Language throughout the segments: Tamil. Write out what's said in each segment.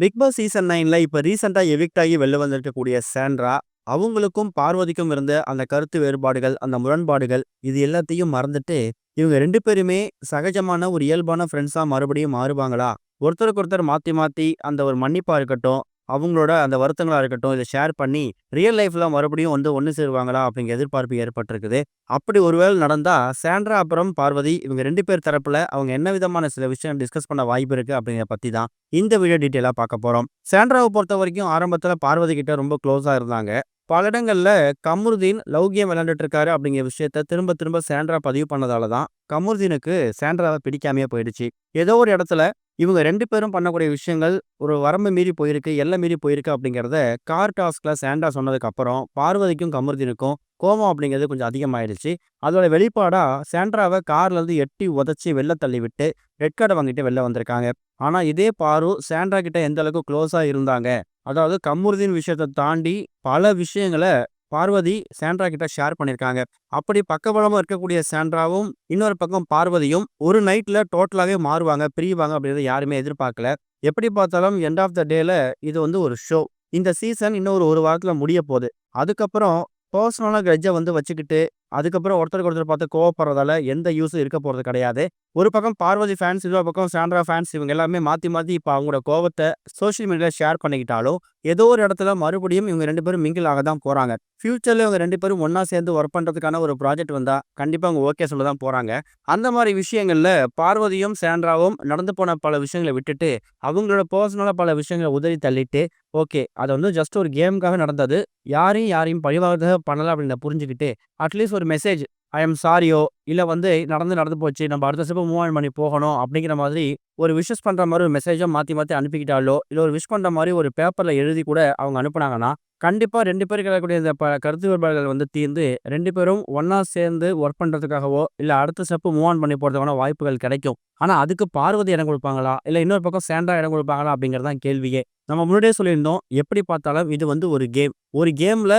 பிக் பாஸ் சீசன் 9ல இப்ப ரீசென்ட்டா எவிக்ட் ஆகி வெளில வந்திருக்கக்கூடிய சாண்ட்ரா, அவங்களுக்கும் பார்வதிக்கும் இருந்த அந்த கருத்து வேறுபாடுகள், அந்த முரண்பாடுகள் இது எல்லாத்தையும் மறந்துட்டு, இவங்க 2 பேருமே சகஜமான ஒரு இயல்பான ஃப்ரெண்ட்ஸா மறுபடியும் மாறுவாங்களா? ஒருத்தருக்கு ஒருத்தர் மாத்தி மாத்தி அந்த ஒரு மன்னிப்பா இருக்கட்டும், அவங்களோட அந்த வருத்தங்களா இருக்கட்டும், இத ஷேர் பண்ணி ரியல் லைஃப்ல மறுபடியும் வந்து ஒண்ணு சேருவாங்களா? அப்படிங்கிற எதிர்பார்ப்பு ஏற்பட்டிருக்குது. அப்படி ஒருவேள நடந்தா, சாண்ட்ரா அப்புறம் பார்வதி இவங்க 2 பேர் தரப்புல அவங்க என்ன விதமான சில விஷயம் டிஸ்கஸ் பண்ண வாய்ப்பு இருக்கு அப்படிங்கிறத பத்தி தான் இந்த வீடியோ டீட்டெயிலா பார்க்க போறோம். சாண்ட்ராவ பொறுத்தவரைக்கும் ஆரம்பத்துல பார்வதி கிட்ட ரொம்ப க்ளோஸா இருந்தாங்க. பல இடங்கள்ல கமருதீன் லவ் கேம் விளையாண்டுட்டு இருக்காரு அப்படிங்கிற விஷயத்த திரும்ப திரும்ப சாண்ட்ரா பதிவு பண்ணதால தான் கமருதீனுக்கு சாண்ட்ராவ பிடிக்காமயே போயிடுச்சு. ஏதோ ஒரு இடத்துல இவங்க 2 பேரும் பண்ணக்கூடிய விஷயங்கள் ஒரு வரம்பு மீறி போயிருக்கு, எல்லை மீறி போயிருக்கு அப்படிங்கிறத கார் டாஸ்க்ல சாண்ட்ரா சொன்னதுக்கு அப்புறம் பார்வதிக்கும் கமருதீனுக்கும் கோவம் அப்படிங்கிறது கொஞ்சம் அதிகமாயிடுச்சு. அதோட வெளிப்பாடா சாண்ட்ராவ கார்ல இருந்து எட்டி உதைச்சு வெளில தள்ளி விட்டு ரெட் கார்ட வாங்கிட்டு வெளில வந்திருக்காங்க. ஆனா இதே பாரு சாண்ட்ரா கிட்ட எந்த அளவுக்கு க்ளோஸா இருந்தாங்க. அதாவது கமருதீன் விஷயத்த தாண்டி பல விஷயங்கள பார்வதி சாண்ட்ரா கிட்ட ஷேர் பண்ணியிருக்காங்க. அப்படி பக்கபலமா இருக்கக்கூடிய சாண்ட்ராவும், இன்னொரு பக்கம் பார்வதியும் ஒரு நைட்ல டோட்டலாவே மாறுவாங்க, பிரிவாங்க அப்படின்றத யாருமே எதிர்பார்க்கல. எப்படி பார்த்தாலும் எண்ட் ஆஃப் த டேல இது வந்து ஒரு ஷோ. இந்த சீசன் இன்னும் ஒரு வாரத்துல முடியப்போது. அதுக்கப்புறம் பெர்சனலா கிரட்ஜ வந்து வச்சுக்கிட்டு, அதுக்கப்புறம் ஒருத்தருக்கு ஒருத்தர் பார்த்து கோவப்படுறதால எந்த யூஸும் இருக்க போறது கிடையாது. ஒரு பக்கம் பார்வதி ஃபேன்ஸ், இன்னொரு பக்கம் சாண்ட்ரா ஃபேன்ஸ் இவங்க எல்லாமே மாத்தி மாத்தி இப்ப அவங்களோட கோவத்த சோசியல் மீடியால ஷேர் பண்ணிக்கிட்டாலும், ஏதோ ஒரு இடத்துல மறுபடியும் இவங்க 2 பேரும் மிங்கிள் ஆக தான் போறாங்க. ஃபியூச்சர்ல இவங்க 2 பேரும் ஒண்ணா சேர்ந்து வொர்க் பண்றதுக்கான ஒரு ப்ராஜெக்ட் வந்தா, கண்டிப்பா அவங்க ஓகே சொல்ல தான் போறாங்க. அந்த மாரி விஷயங்கள்ல பார்வதியும், சாண்ட்ராவும் நடந்து போன பல விஷயங்கள விட்டுட்டு, அவங்களோட பெர்சனலா பல விஷயங்கள உதறி தள்ளிட்டு, ஓகே. அது வந்து ஜஸ்ட் ஒரு கேம்க்காக நடந்தது. யாரையும் யாரையும் பழிவாங்க பண்ணல அப்படின்றத புரிஞ்சுகிட்டு, அட்லீஸ்ட் ஒரு மெசேஜ் ஐ அம் சாரியோ, இல்ல வந்து நடந்து போச்சு. நம்ம அடுத்த ஸ்டெப் மூவ் ஆன் பண்ணி போகணும் அப்படிங்கிற மாதிரி ஒரு விஷஸ் பண்ற மாரி ஒரு மெசேஜ மாத்தி மாத்தி அனுப்பிக்கிட்டாலோ, இல்ல ஒரு விஷ் பண்ற மாரி ஒரு பேப்பர்ல எழுதி கூட அவங்க அனுப்புனாங்கன்னா, கண்டிப்பா 2 பேருக்கு இருக்கக்கூடிய இந்த கருத்து வேறுபாடுகள் வந்து தீர்ந்து 2 பேரும் ஒண்ணா சேர்ந்து வொர்க் பண்றதுக்காகவோ, இல்ல அடுத்த ஸ்டெப் மூவ் ஆன் பண்ணி போறதுக்கான வாய்ப்புகள் கிடைக்கும். ஆனா அதுக்கு பார்வதி இடம் குடுப்பாங்களா? இல்ல இன்னொரு பக்கம் சாண்ட்ரா இடம் குடுப்பாங்களா? அப்படிங்கிறது தான் கேள்வியே. நம்ம முன்னாடியே சொல்லியிருந்தோம். எப்படி பார்த்தாலும் இது வந்து ஒரு கேம். ஒரு கேம்ல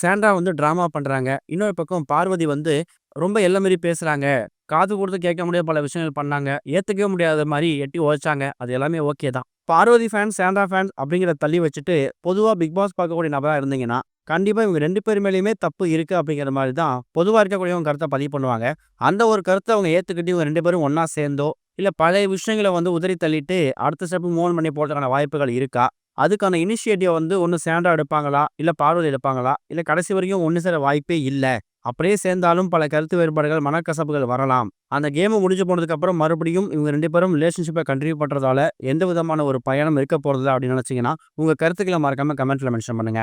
சாண்ட்ரா வந்து டிராமா பண்றாங்க. இன்னொரு பக்கம் பார்வதி வந்து ரொம்ப எல்லை மீறி பேசுறாங்க. காது கொடுத்து கேட்க முடியாத பல விஷயங்கள் பண்ணாங்க. ஏத்துக்கவே முடியாத மாரி எட்டி உதைச்சாங்க. அது எல்லாமே ஓகே தான். பார்வதி ஃபேன்ஸ், சாண்ட்ரா ஃபேன்ஸ் அப்படிங்கிறத தள்ளி வச்சுட்டு, பொதுவா பிக் பாஸ் பார்க்கக்கூடிய நபரா இருந்தீங்கன்னா, கண்டிப்பா இவங்க 2 பேர் மேலயுமே தப்பு இருக்கு அப்படிங்கிற மாரி தான் பொதுவா இருக்கக்கூடியவங்க கருத்த பதிவு பண்ணுவாங்க. அந்த ஒரு கருத்த அவங்க ஏத்துக்கிட்டு இவங்க 2 பேரும் ஒண்ணா சேர்ந்தோ, இல்ல பழைய விஷயங்கள வந்து உதறி தள்ளிட்டு அடுத்த ஸ்டெப் மூவ் ஆன் பண்ணி போறதுக்கான வாய்ப்புகள் இருக்கா? அதுக்கான இனிஷியேட்டிவ் வந்து ஒண்ணு சாண்ட்ரா எடுப்பாங்களா? இல்ல பார்வதி எடுப்பாங்களா? இல்ல கடைசி வரைக்கும் ஒண்ணு சேர வாய்ப்பே இல்ல. அப்படியே சேர்ந்தாலும் பல கருத்து வேறுபாடுகள், மனக்கசப்புகள் வரலாம். அந்த கேம் முடிஞ்சு போனதுக்கு அப்புறம் மறுபடியும் இவங்க 2 பேரும் ரிலேஷன்ஷிப்ப கன்டின்யூ பண்றதால எந்த விதமான ஒரு பயனும் இருக்க போறதில்ல அப்படின்னு நினைச்சீங்கன்னா, உங்க கருத்துக்கள மறக்காம கமெண்ட்ல மென்ஷன் பண்ணுங்க.